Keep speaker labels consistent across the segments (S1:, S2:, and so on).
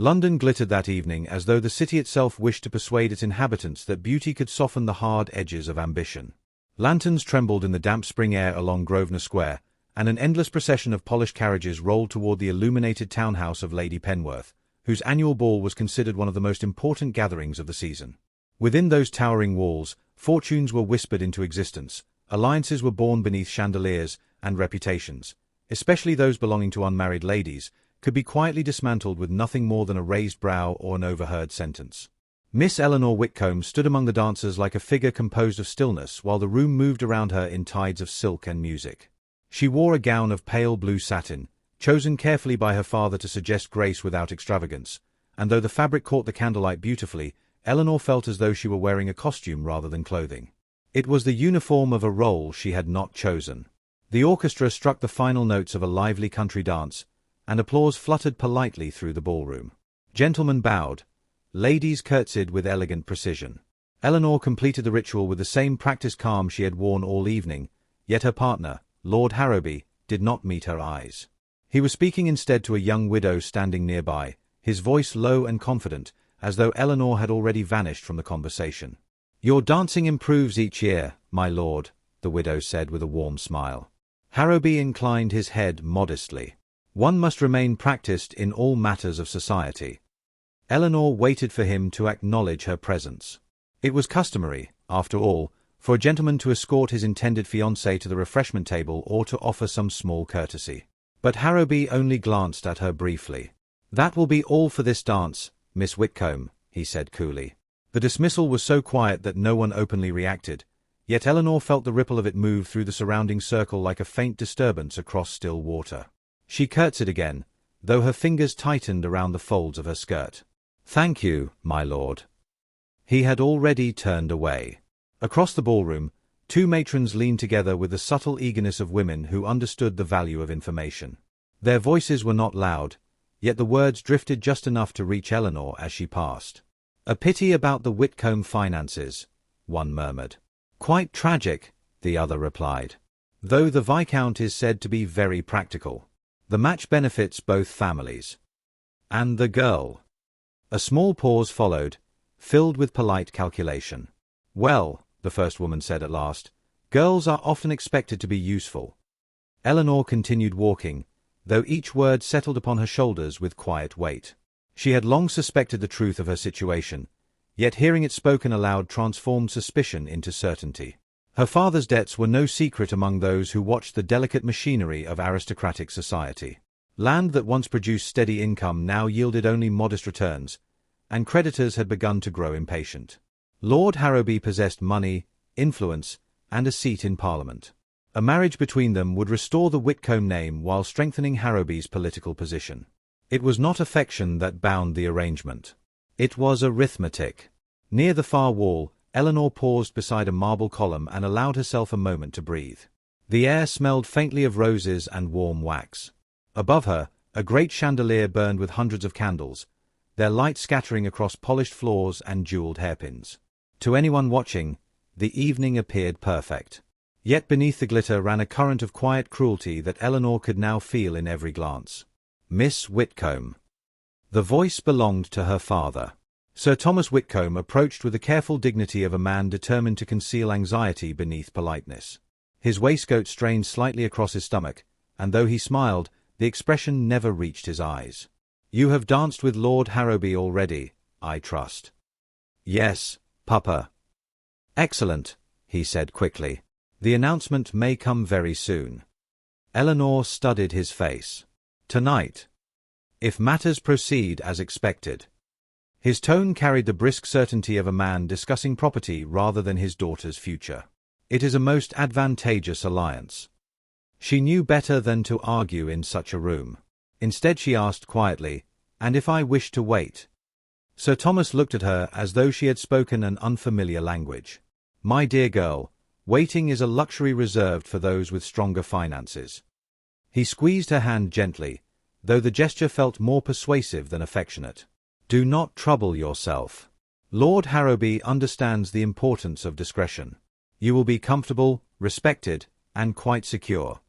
S1: London glittered that evening as though the city itself wished to persuade its inhabitants that beauty could soften the hard edges of ambition. Lanterns trembled in the damp spring air along Grosvenor Square, and an endless procession of polished carriages rolled toward the illuminated townhouse of Lady Penworth, whose annual ball was considered one of the most important gatherings of the season. Within those towering walls, fortunes were whispered into existence, alliances were born beneath chandeliers, and reputations, especially those belonging to unmarried ladies, could be quietly dismantled with nothing more than a raised brow or an overheard sentence. Miss Eleanor Whitcombe stood among the dancers like a figure composed of stillness while the room moved around her in tides of silk and music. She wore a gown of pale blue satin, chosen carefully by her father to suggest grace without extravagance, and though the fabric caught the candlelight beautifully, Eleanor felt as though she were wearing a costume rather than clothing. It was the uniform of a role she had not chosen. The orchestra struck the final notes of a lively country dance, and applause fluttered politely through the ballroom. Gentlemen bowed, ladies curtsied with elegant precision. Eleanor completed the ritual with the same practiced calm she had worn all evening, yet her partner, Lord Harrowby, did not meet her eyes. He was speaking instead to a young widow standing nearby, his voice low and confident, as though Eleanor had already vanished from the conversation. "Your dancing improves each year, my lord," the widow said with a warm smile. Harrowby inclined his head modestly. "One must remain practiced in all matters of society." Eleanor waited for him to acknowledge her presence. It was customary, after all, for a gentleman to escort his intended fiancée to the refreshment table or to offer some small courtesy. But Harrowby only glanced at her briefly. "That will be all for this dance, Miss Whitcombe," he said coolly. The dismissal was so quiet that no one openly reacted, yet Eleanor felt the ripple of it move through the surrounding circle like a faint disturbance across still water. She curtsied again, though her fingers tightened around the folds of her skirt. "Thank you, my lord." He had already turned away. Across the ballroom, two matrons leaned together with the subtle eagerness of women who understood the value of information. Their voices were not loud, yet the words drifted just enough to reach Eleanor as she passed. "A pity about the Whitcombe finances," one murmured. "Quite tragic," the other replied. "Though the Viscount is said to be very practical. The match benefits both families." "And the girl?" A small pause followed, filled with polite calculation. "Well," the first woman said at last, "girls are often expected to be useful." Eleanor continued walking, though each word settled upon her shoulders with quiet weight. She had long suspected the truth of her situation, yet hearing it spoken aloud transformed suspicion into certainty. Her father's debts were no secret among those who watched the delicate machinery of aristocratic society. Land that once produced steady income now yielded only modest returns, and creditors had begun to grow impatient. Lord Harrowby possessed money, influence, and a seat in Parliament. A marriage between them would restore the Whitcombe name while strengthening Harrowby's political position. It was not affection that bound the arrangement. It was arithmetic. Near the far wall, Eleanor paused beside a marble column and allowed herself a moment to breathe. The air smelled faintly of roses and warm wax. Above her, a great chandelier burned with hundreds of candles, their light scattering across polished floors and jeweled hairpins. To anyone watching, the evening appeared perfect. Yet beneath the glitter ran a current of quiet cruelty that Eleanor could now feel in every glance. Miss Whitcombe. The voice belonged to her father. Sir Thomas Whitcombe approached with the careful dignity of a man determined to conceal anxiety beneath politeness. His waistcoat strained slightly across his stomach, and though he smiled, the expression never reached his eyes. "You have danced with Lord Harrowby already, I trust." "Yes, Papa." "Excellent," he said quickly. "The announcement may come very soon." Eleanor studied his face. "Tonight, if matters proceed as expected." His tone carried the brisk certainty of a man discussing property rather than his daughter's future. "It is a most advantageous alliance." She knew better than to argue in such a room. Instead she asked quietly, "And if I wish to wait?" Sir Thomas looked at her as though she had spoken an unfamiliar language. "My dear girl, waiting is a luxury reserved for those with stronger finances." He squeezed her hand gently, though the gesture felt more persuasive than affectionate. "Do not trouble yourself. Lord Harrowby understands the importance of discretion. You will be comfortable, respected, and quite secure."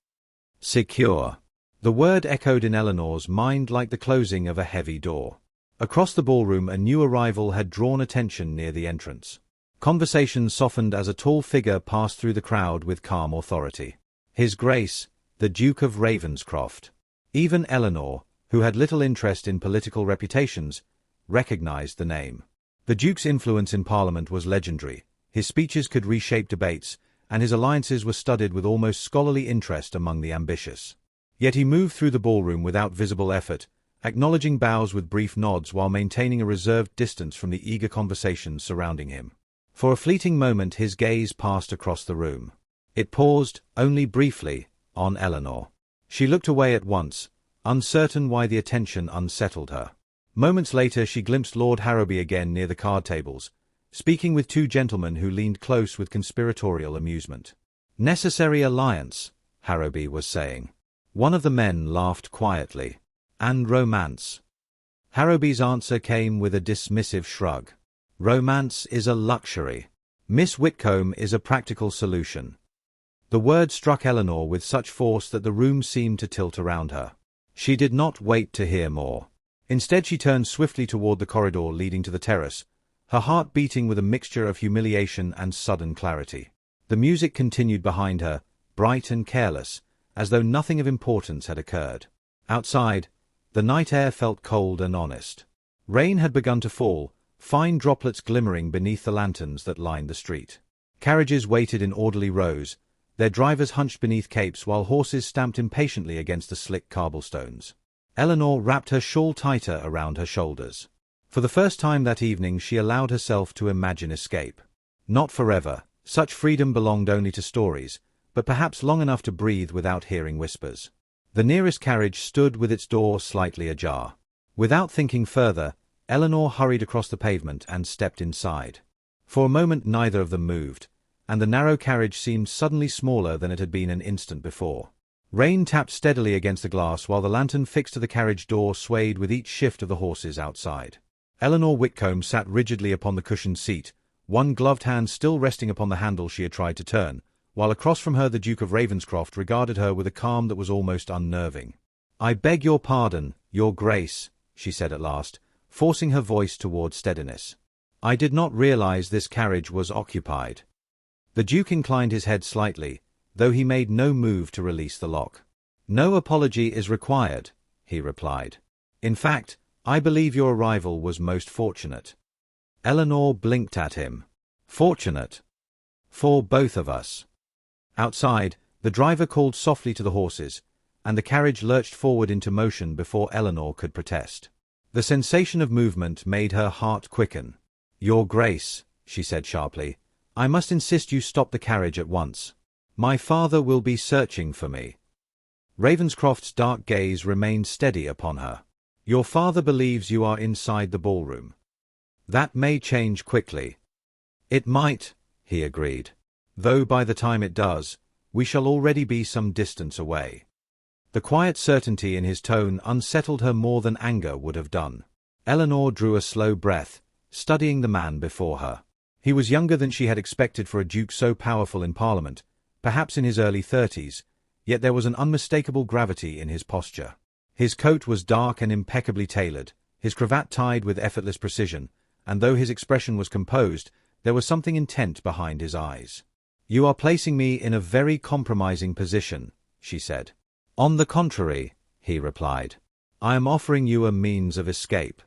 S1: Secure. The word echoed in Eleanor's mind like the closing of a heavy door. Across the ballroom, a new arrival had drawn attention near the entrance. Conversation softened as a tall figure passed through the crowd with calm authority. His Grace, the Duke of Ravenscroft. Even Eleanor, who had little interest in political reputations, recognized the name. The Duke's influence in Parliament was legendary. His speeches could reshape debates, and his alliances were studied with almost scholarly interest among the ambitious. Yet he moved through the ballroom without visible effort, acknowledging bows with brief nods while maintaining a reserved distance from the eager conversations surrounding him. For a fleeting moment his gaze passed across the room. It paused, only briefly, on Eleanor. She looked away at once, uncertain why the attention unsettled her. Moments later she glimpsed Lord Harrowby again near the card tables, speaking with two gentlemen who leaned close with conspiratorial amusement. "Necessary alliance," Harrowby was saying. One of the men laughed quietly. "And romance." Harrowby's answer came with a dismissive shrug. "Romance is a luxury. Miss Whitcombe is a practical solution." The word struck Eleanor with such force that the room seemed to tilt around her. She did not wait to hear more. Instead she turned swiftly toward the corridor leading to the terrace, her heart beating with a mixture of humiliation and sudden clarity. The music continued behind her, bright and careless, as though nothing of importance had occurred. Outside, the night air felt cold and honest. Rain had begun to fall, fine droplets glimmering beneath the lanterns that lined the street. Carriages waited in orderly rows, their drivers hunched beneath capes while horses stamped impatiently against the slick cobblestones. Eleanor wrapped her shawl tighter around her shoulders. For the first time that evening she allowed herself to imagine escape. Not forever, such freedom belonged only to stories, but perhaps long enough to breathe without hearing whispers. The nearest carriage stood with its door slightly ajar. Without thinking further, Eleanor hurried across the pavement and stepped inside. For a moment neither of them moved, and the narrow carriage seemed suddenly smaller than it had been an instant before. Rain tapped steadily against the glass while the lantern fixed to the carriage door swayed with each shift of the horses outside. Eleanor Whitcombe sat rigidly upon the cushioned seat, one gloved hand still resting upon the handle she had tried to turn, while across from her the Duke of Ravenscroft regarded her with a calm that was almost unnerving. "I beg your pardon, Your Grace," she said at last, forcing her voice toward steadiness. "I did not realize this carriage was occupied." The Duke inclined his head slightly, though he made no move to release the lock. "No apology is required," he replied. "In fact, I believe your arrival was most fortunate." Eleanor blinked at him. "Fortunate? For both of us." Outside, the driver called softly to the horses, and the carriage lurched forward into motion before Eleanor could protest. The sensation of movement made her heart quicken. "Your Grace," she said sharply, "I must insist you stop the carriage at once. My father will be searching for me." Ravenscroft's dark gaze remained steady upon her. "Your father believes you are inside the ballroom. That may change quickly." "It might," he agreed. "Though by the time it does, we shall already be some distance away." The quiet certainty in his tone unsettled her more than anger would have done. Eleanor drew a slow breath, studying the man before her. He was younger than she had expected for a duke so powerful in Parliament, perhaps in his early 30s, yet there was an unmistakable gravity in his posture. His coat was dark and impeccably tailored, his cravat tied with effortless precision, and though his expression was composed, there was something intent behind his eyes. "You are placing me in a very compromising position," she said. "On the contrary," he replied. "I am offering you a means of escape."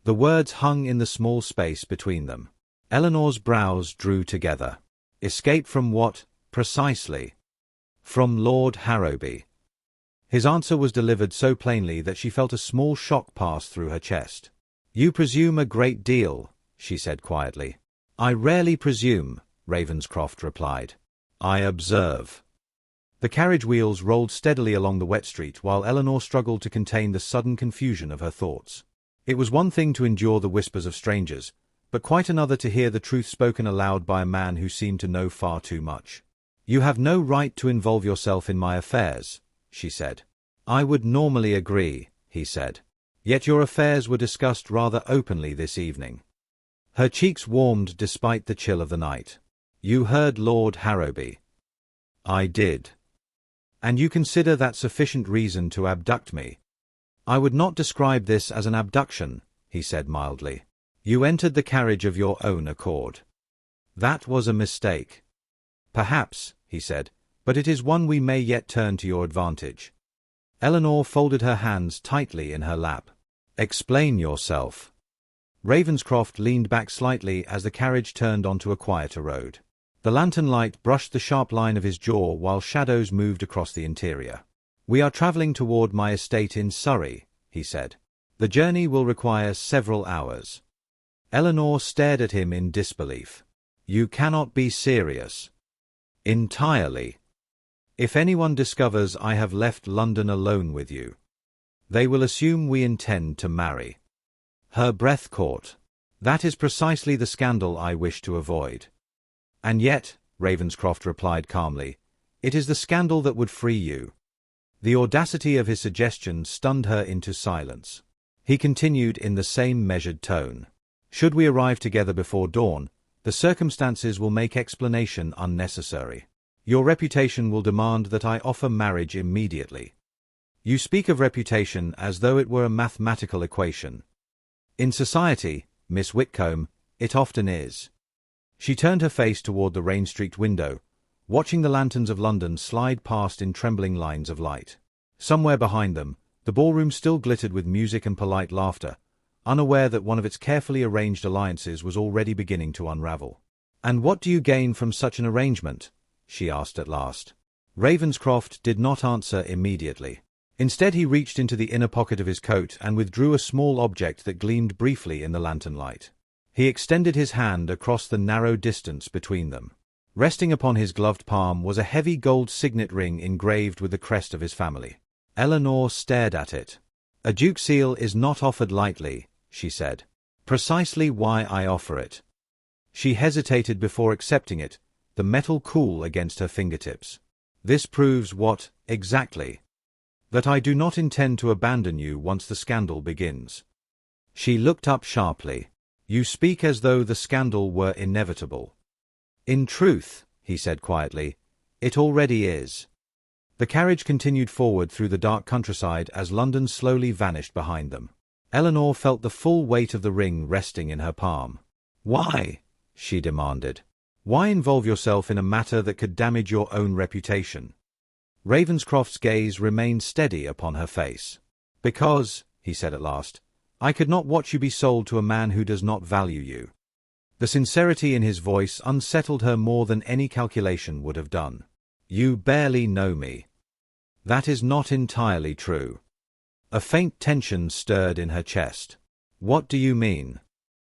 S1: The words hung in the small space between them. Eleanor's brows drew together. "Escape from what, precisely?" "From Lord Harrowby." His answer was delivered so plainly that she felt a small shock pass through her chest. "You presume a great deal," she said quietly. "I rarely presume," Ravenscroft replied. "I observe." The carriage wheels rolled steadily along the wet street while Eleanor struggled to contain the sudden confusion of her thoughts. It was one thing to endure the whispers of strangers, but quite another to hear the truth spoken aloud by a man who seemed to know far too much. "You have no right to involve yourself in my affairs," she said. "I would normally agree," he said. "Yet your affairs were discussed rather openly this evening." Her cheeks warmed despite the chill of the night. "You heard Lord Harrowby." "I did." "And you consider that sufficient reason to abduct me?" "I would not describe this as an abduction," he said mildly. You entered the carriage of your own accord. That was a mistake. Perhaps, he said, but it is one we may yet turn to your advantage. Eleanor folded her hands tightly in her lap. Explain yourself. Ravenscroft leaned back slightly as the carriage turned onto a quieter road. The lantern light brushed the sharp line of his jaw while shadows moved across the interior. We are travelling toward my estate in Surrey, he said. The journey will require several hours. Eleanor stared at him in disbelief. You cannot be serious. Entirely. If anyone discovers I have left London alone with you, they will assume we intend to marry. Her breath caught. That is precisely the scandal I wish to avoid. And yet, Ravenscroft replied calmly, it is the scandal that would free you. The audacity of his suggestion stunned her into silence. He continued in the same measured tone. Should we arrive together before dawn, the circumstances will make explanation unnecessary. Your reputation will demand that I offer marriage immediately. You speak of reputation as though it were a mathematical equation. In society, Miss Whitcombe, it often is. She turned her face toward the rain-streaked window, watching the lanterns of London slide past in trembling lines of light. Somewhere behind them, the ballroom still glittered with music and polite laughter, unaware that one of its carefully arranged alliances was already beginning to unravel. And what do you gain from such an arrangement? She asked at last. Ravenscroft did not answer immediately. Instead he reached into the inner pocket of his coat and withdrew a small object that gleamed briefly in the lantern light. He extended his hand across the narrow distance between them. Resting upon his gloved palm was a heavy gold signet ring engraved with the crest of his family. Eleanor stared at it. A duke's seal is not offered lightly, she said. Precisely why I offer it. She hesitated before accepting it, the metal cool against her fingertips. This proves what, exactly? That I do not intend to abandon you once the scandal begins. She looked up sharply. You speak as though the scandal were inevitable. In truth, he said quietly, it already is. The carriage continued forward through the dark countryside as London slowly vanished behind them. Eleanor felt the full weight of the ring resting in her palm. Why? She demanded. Why involve yourself in a matter that could damage your own reputation? Ravenscroft's gaze remained steady upon her face. Because, he said at last, I could not watch you be sold to a man who does not value you. The sincerity in his voice unsettled her more than any calculation would have done. You barely know me. That is not entirely true. A faint tension stirred in her chest. What do you mean?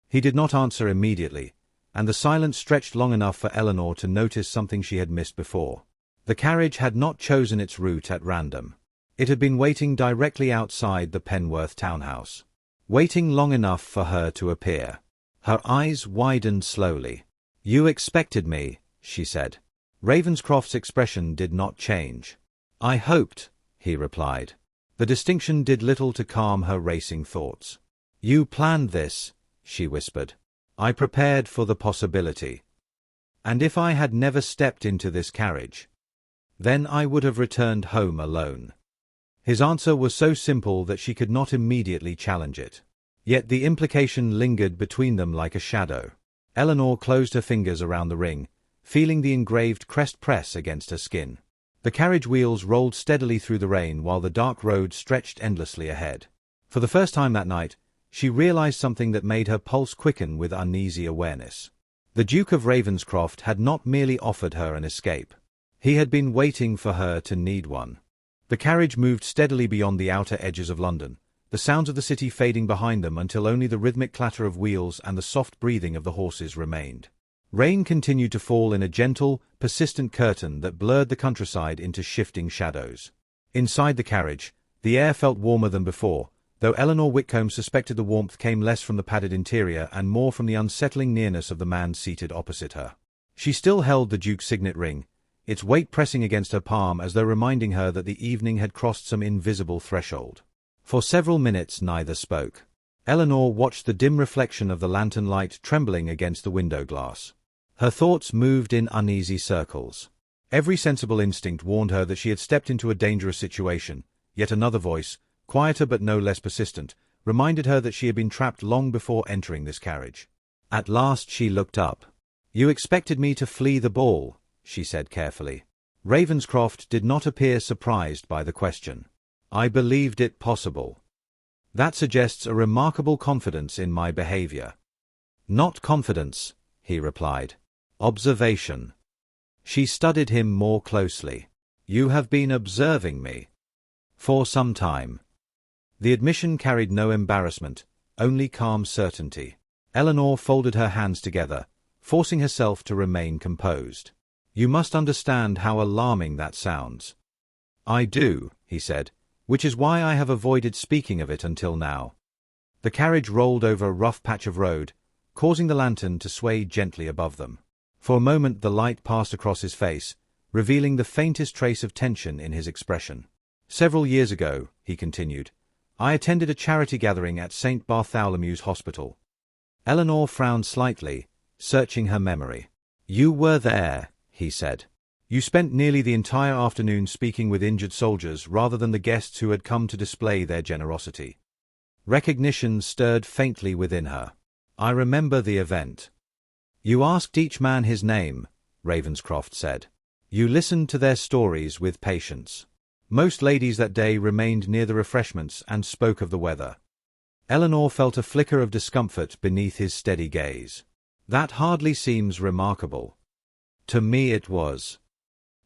S1: He did not answer immediately, and the silence stretched long enough for Eleanor to notice something she had missed before. The carriage had not chosen its route at random. It had been waiting directly outside the Penworth townhouse. Waiting long enough for her to appear. Her eyes widened slowly. You expected me, she said. Ravenscroft's expression did not change. I hoped, he replied. The distinction did little to calm her racing thoughts. You planned this, she whispered. I prepared for the possibility. And if I had never stepped into this carriage, then I would have returned home alone. His answer was so simple that she could not immediately challenge it. Yet the implication lingered between them like a shadow. Eleanor closed her fingers around the ring, feeling the engraved crest press against her skin. The carriage wheels rolled steadily through the rain while the dark road stretched endlessly ahead. For the first time that night, she realized something that made her pulse quicken with uneasy awareness. The Duke of Ravenscroft had not merely offered her an escape. He had been waiting for her to need one. The carriage moved steadily beyond the outer edges of London, the sounds of the city fading behind them until only the rhythmic clatter of wheels and the soft breathing of the horses remained. Rain continued to fall in a gentle, persistent curtain that blurred the countryside into shifting shadows. Inside the carriage, the air felt warmer than before, though Eleanor Whitcombe suspected the warmth came less from the padded interior and more from the unsettling nearness of the man seated opposite her. She still held the Duke's signet ring, its weight pressing against her palm as though reminding her that the evening had crossed some invisible threshold. For several minutes neither spoke. Eleanor watched the dim reflection of the lantern light trembling against the window glass. Her thoughts moved in uneasy circles. Every sensible instinct warned her that she had stepped into a dangerous situation, yet another voice, quieter but no less persistent, reminded her that she had been trapped long before entering this carriage. At last she looked up. "You expected me to flee the ball," she said carefully. Ravenscroft did not appear surprised by the question. "I believed it possible." "That suggests a remarkable confidence in my behavior." "Not confidence," he replied. "Observation." She studied him more closely. "You have been observing me." "For some time." The admission carried no embarrassment, only calm certainty. Eleanor folded her hands together, forcing herself to remain composed. "You must understand how alarming that sounds." "I do," he said, "which is why I have avoided speaking of it until now." The carriage rolled over a rough patch of road, causing the lantern to sway gently above them. For a moment the light passed across his face, revealing the faintest trace of tension in his expression. "Several years ago," he continued, "I attended a charity gathering at St. Bartholomew's Hospital." Eleanor frowned slightly, searching her memory. "You were there," he said. "You spent nearly the entire afternoon speaking with injured soldiers rather than the guests who had come to display their generosity." Recognition stirred faintly within her. "I remember the event." "You asked each man his name," Ravenscroft said. "You listened to their stories with patience. Most ladies that day remained near the refreshments and spoke of the weather." Eleanor felt a flicker of discomfort beneath his steady gaze. "That hardly seems remarkable." "To me it was."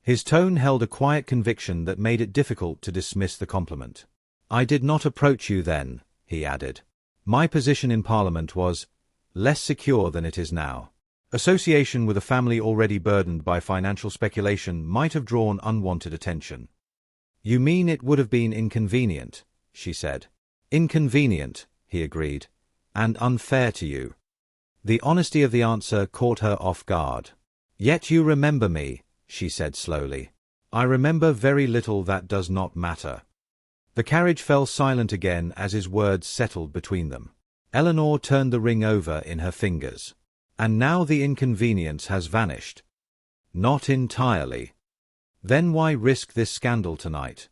S1: His tone held a quiet conviction that made it difficult to dismiss the compliment. "I did not approach you then," he added. "My position in Parliament was less secure than it is now. Association with a family already burdened by financial speculation might have drawn unwanted attention." "You mean it would have been inconvenient," she said. "Inconvenient," he agreed, "and unfair to you." The honesty of the answer caught her off guard. "Yet you remember me," she said slowly. "I remember very little that does not matter." The carriage fell silent again as his words settled between them. Eleanor turned the ring over in her fingers. "And now the inconvenience has vanished." "Not entirely." "Then why risk this scandal tonight?"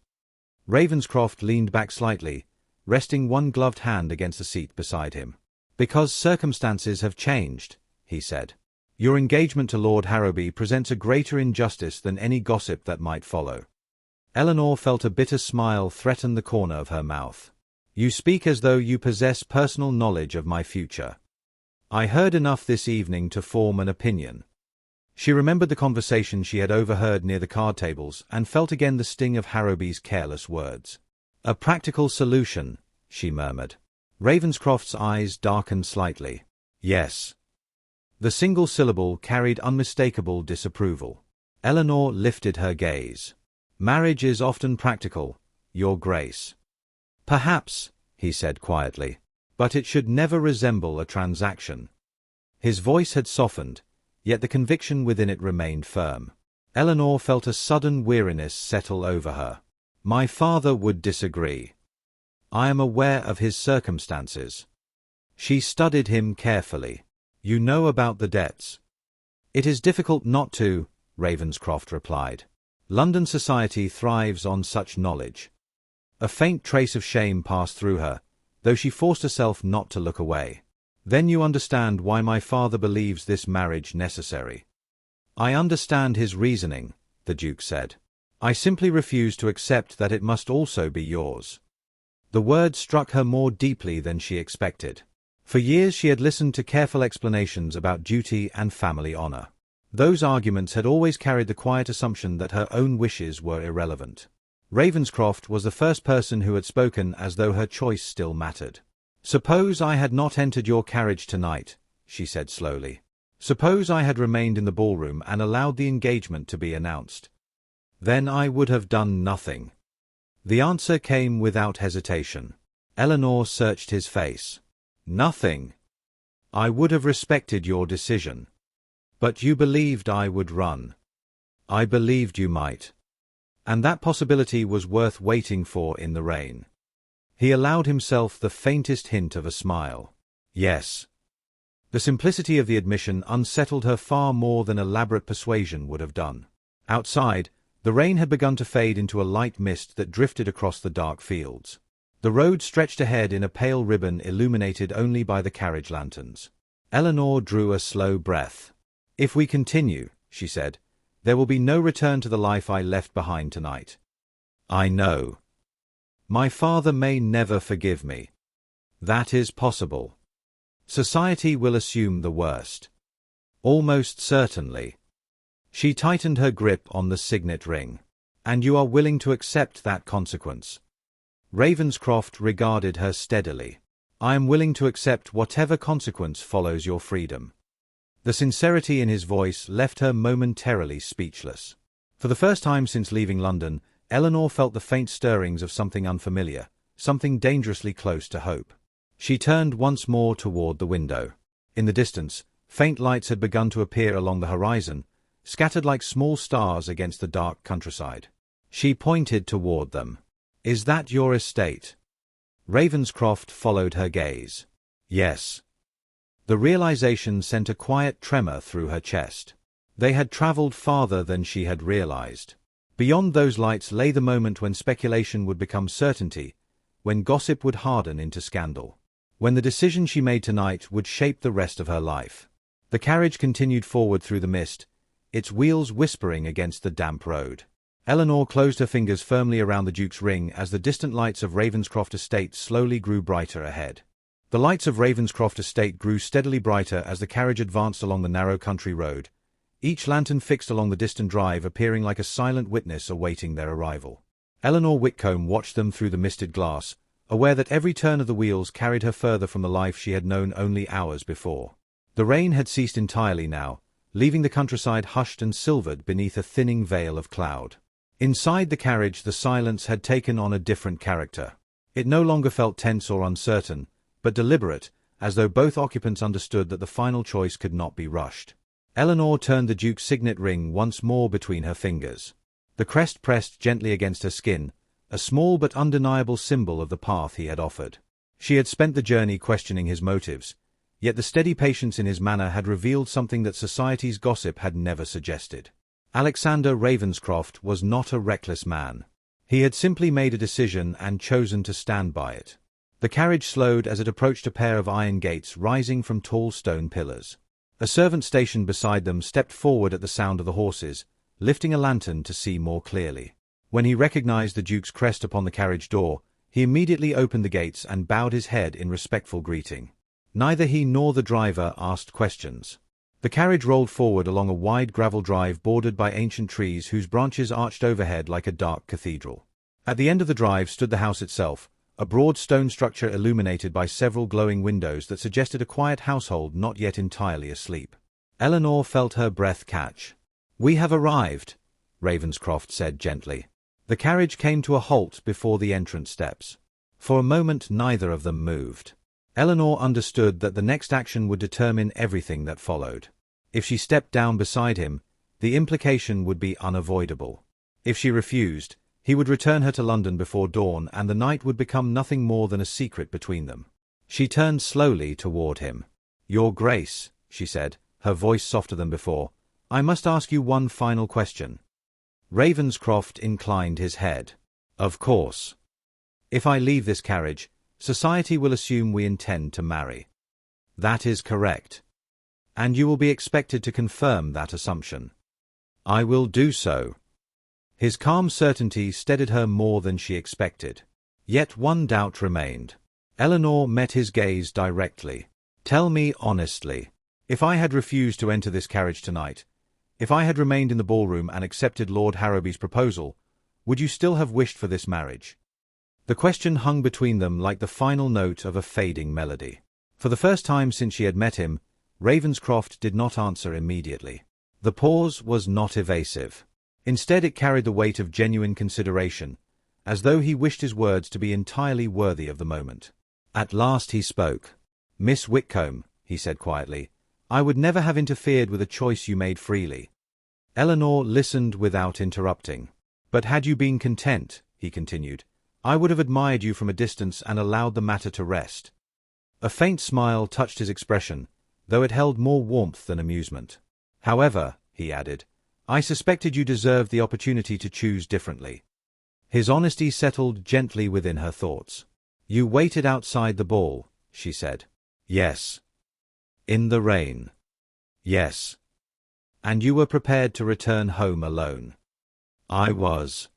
S1: Ravenscroft leaned back slightly, resting one gloved hand against the seat beside him. "Because circumstances have changed," he said. "Your engagement to Lord Harrowby presents a greater injustice than any gossip that might follow." Eleanor felt a bitter smile threaten the corner of her mouth. "You speak as though you possess personal knowledge of my future." "I heard enough this evening to form an opinion." She remembered the conversation she had overheard near the card tables and felt again the sting of Harrowby's careless words. "A practical solution," she murmured. Ravenscroft's eyes darkened slightly. "Yes." The single syllable carried unmistakable disapproval. Eleanor lifted her gaze. "Marriage is often practical, Your Grace." "Perhaps," he said quietly, "but it should never resemble a transaction." His voice had softened, yet the conviction within it remained firm. Eleanor felt a sudden weariness settle over her. "My father would disagree. I am aware of his circumstances." She studied him carefully. "You know about the debts." "It is difficult not to," Ravenscroft replied. "London society thrives on such knowledge." A faint trace of shame passed through her, though she forced herself not to look away. "Then you understand why my father believes this marriage necessary." "I understand his reasoning," the Duke said. "I simply refuse to accept that it must also be yours." The word struck her more deeply than she expected. For years she had listened to careful explanations about duty and family honor. Those arguments had always carried the quiet assumption that her own wishes were irrelevant. Ravenscroft was the first person who had spoken as though her choice still mattered. "Suppose I had not entered your carriage tonight," she said slowly. "Suppose I had remained in the ballroom and allowed the engagement to be announced." "Then I would have done nothing." The answer came without hesitation. Eleanor searched his face. "Nothing." "I would have respected your decision." "But you believed I would run." "I believed you might." And that possibility was worth waiting for in the rain. He allowed himself the faintest hint of a smile. "Yes." The simplicity of the admission unsettled her far more than elaborate persuasion would have done. Outside, the rain had begun to fade into a light mist that drifted across the dark fields. The road stretched ahead in a pale ribbon illuminated only by the carriage lanterns. Eleanor drew a slow breath. "If we continue," she said, "there will be no return to the life I left behind tonight. I know. My father may never forgive me. That is possible. Society will assume the worst. Almost certainly." She tightened her grip on the signet ring. "And you are willing to accept that consequence?" Ravenscroft regarded her steadily. "I am willing to accept whatever consequence follows your freedom." The sincerity in his voice left her momentarily speechless. For the first time since leaving London, Eleanor felt the faint stirrings of something unfamiliar, something dangerously close to hope. She turned once more toward the window. In the distance, faint lights had begun to appear along the horizon, scattered like small stars against the dark countryside. She pointed toward them. "Is that your estate?" Ravenscroft followed her gaze. "Yes." The realization sent a quiet tremor through her chest. They had traveled farther than she had realized. Beyond those lights lay the moment when speculation would become certainty, when gossip would harden into scandal, when the decision she made tonight would shape the rest of her life. The carriage continued forward through the mist, its wheels whispering against the damp road. Eleanor closed her fingers firmly around the Duke's ring as the distant lights of Ravenscroft Estate slowly grew brighter ahead. The lights of Ravenscroft Estate grew steadily brighter as the carriage advanced along the narrow country road, each lantern fixed along the distant drive appearing like a silent witness awaiting their arrival. Eleanor Whitcombe watched them through the misted glass, aware that every turn of the wheels carried her further from the life she had known only hours before. The rain had ceased entirely now, leaving the countryside hushed and silvered beneath a thinning veil of cloud. Inside the carriage the silence had taken on a different character. It no longer felt tense or uncertain, but deliberate, as though both occupants understood that the final choice could not be rushed. Eleanor turned the Duke's signet ring once more between her fingers. The crest pressed gently against her skin, a small but undeniable symbol of the path he had offered. She had spent the journey questioning his motives, yet the steady patience in his manner had revealed something that society's gossip had never suggested. Alexander Ravenscroft was not a reckless man. He had simply made a decision and chosen to stand by it. The carriage slowed as it approached a pair of iron gates rising from tall stone pillars. A servant stationed beside them stepped forward at the sound of the horses, lifting a lantern to see more clearly. When he recognized the Duke's crest upon the carriage door, he immediately opened the gates and bowed his head in respectful greeting. Neither he nor the driver asked questions. The carriage rolled forward along a wide gravel drive bordered by ancient trees whose branches arched overhead like a dark cathedral. At the end of the drive stood the house itself, a broad stone structure illuminated by several glowing windows that suggested a quiet household not yet entirely asleep. Eleanor felt her breath catch. "We have arrived," Ravenscroft said gently. The carriage came to a halt before the entrance steps. For a moment neither of them moved. Eleanor understood that the next action would determine everything that followed. If she stepped down beside him, the implication would be unavoidable. If she refused, he would return her to London before dawn and the night would become nothing more than a secret between them. She turned slowly toward him. "Your Grace," she said, her voice softer than before, "I must ask you one final question." Ravenscroft inclined his head. "Of course. If I leave this carriage, society will assume we intend to marry." "That is correct. And you will be expected to confirm that assumption." "I will do so." His calm certainty steadied her more than she expected. Yet one doubt remained. Eleanor met his gaze directly. "Tell me honestly, if I had refused to enter this carriage tonight, if I had remained in the ballroom and accepted Lord Harrowby's proposal, would you still have wished for this marriage?" The question hung between them like the final note of a fading melody. For the first time since she had met him, Ravenscroft did not answer immediately. The pause was not evasive. Instead it carried the weight of genuine consideration, as though he wished his words to be entirely worthy of the moment. At last he spoke. "Miss Whitcombe," he said quietly, "I would never have interfered with a choice you made freely." Eleanor listened without interrupting. "But had you been content," he continued, "I would have admired you from a distance and allowed the matter to rest." A faint smile touched his expression, though it held more warmth than amusement. "However," he added, "I suspected you deserved the opportunity to choose differently." His honesty settled gently within her thoughts. You waited outside the ball, she said. Yes. In the rain. Yes. And you were prepared to return home alone. I was.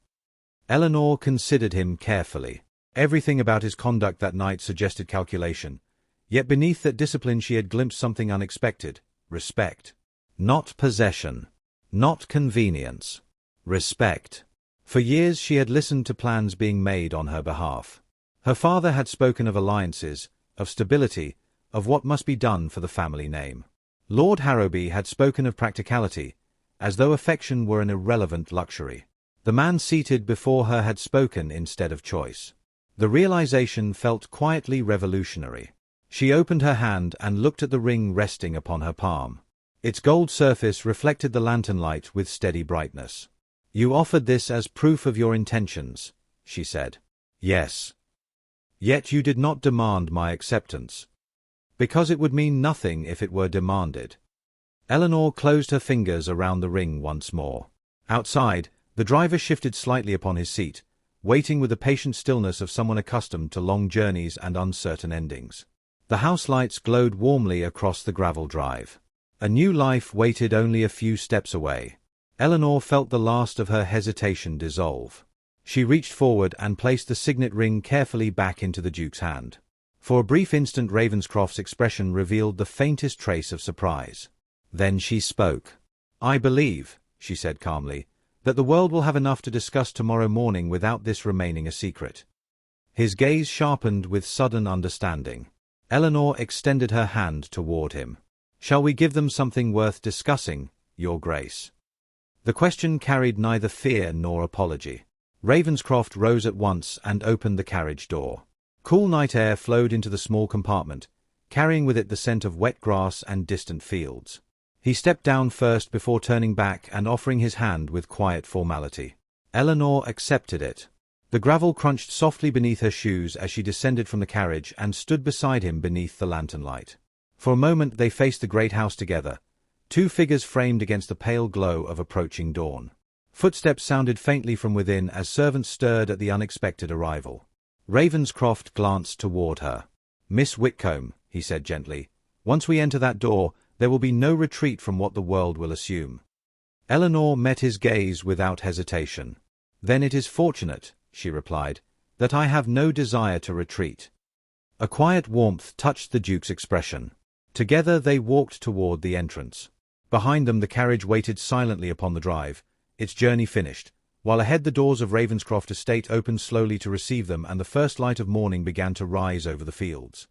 S1: Eleanor considered him carefully. Everything about his conduct that night suggested calculation, yet beneath that discipline she had glimpsed something unexpected: respect. Not possession. Not convenience. Respect. For years she had listened to plans being made on her behalf. Her father had spoken of alliances, of stability, of what must be done for the family name. Lord Harrowby had spoken of practicality, as though affection were an irrelevant luxury. The man seated before her had spoken instead of choice. The realization felt quietly revolutionary. She opened her hand and looked at the ring resting upon her palm. Its gold surface reflected the lantern light with steady brightness. You offered this as proof of your intentions, she said. Yes. Yet you did not demand my acceptance. Because it would mean nothing if it were demanded. Eleanor closed her fingers around the ring once more. Outside, the driver shifted slightly upon his seat, waiting with the patient stillness of someone accustomed to long journeys and uncertain endings. The house lights glowed warmly across the gravel drive. A new life waited only a few steps away. Eleanor felt the last of her hesitation dissolve. She reached forward and placed the signet ring carefully back into the Duke's hand. For a brief instant Ravenscroft's expression revealed the faintest trace of surprise. Then she spoke. I believe, she said calmly, that the world will have enough to discuss tomorrow morning without this remaining a secret. His gaze sharpened with sudden understanding. Eleanor extended her hand toward him. Shall we give them something worth discussing, Your Grace? The question carried neither fear nor apology. Ravenscroft rose at once and opened the carriage door. Cool night air flowed into the small compartment, carrying with it the scent of wet grass and distant fields. He stepped down first before turning back and offering his hand with quiet formality. Eleanor accepted it. The gravel crunched softly beneath her shoes as she descended from the carriage and stood beside him beneath the lantern light. For a moment they faced the great house together, two figures framed against the pale glow of approaching dawn. Footsteps sounded faintly from within as servants stirred at the unexpected arrival. Ravenscroft glanced toward her. Miss Whitcombe, he said gently, once we enter that door, there will be no retreat from what the world will assume. Eleanor met his gaze without hesitation. Then it is fortunate, she replied, that I have no desire to retreat. A quiet warmth touched the Duke's expression. Together they walked toward the entrance. Behind them the carriage waited silently upon the drive, its journey finished, while ahead the doors of Ravenscroft estate opened slowly to receive them and the first light of morning began to rise over the fields.